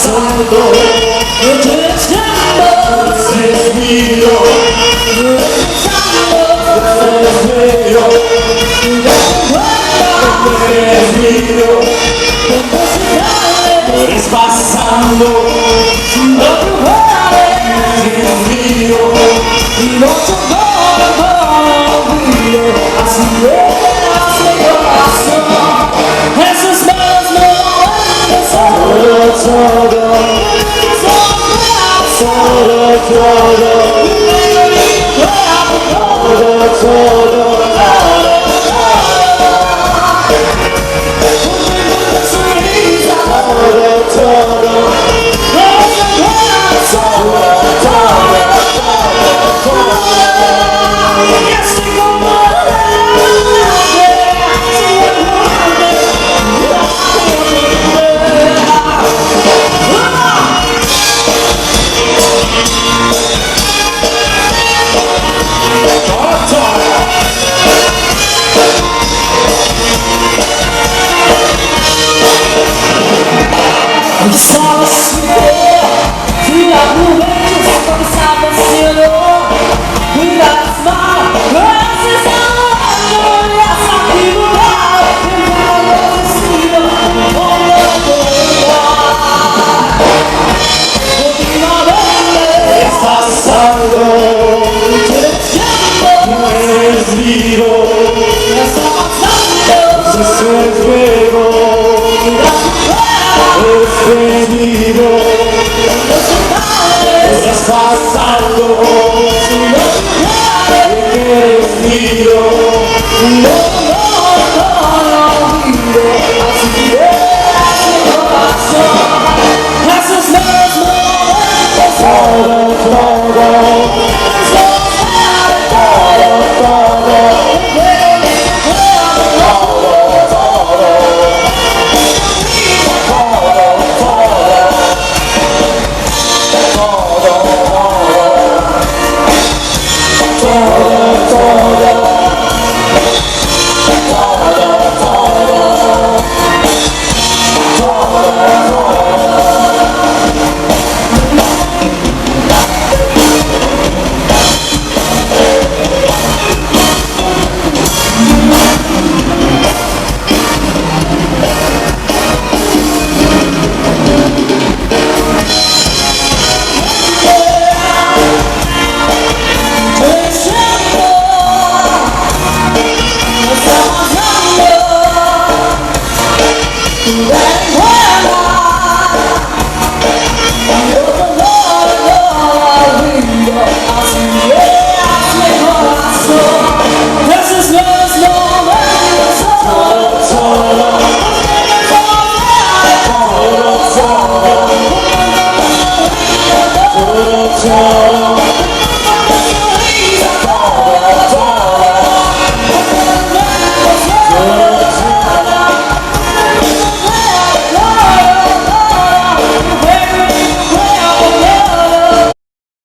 pasando, respiro, respiro, eres pasando, respiro, y no te olvido, así eras mi corazón, esos manos no van solo, Estava tirar no vento, começava a ser cuidar das mãos, antes da noite, essa aqui mudar, passando, respiro, se fuego. Venido, estás pasando, respiro,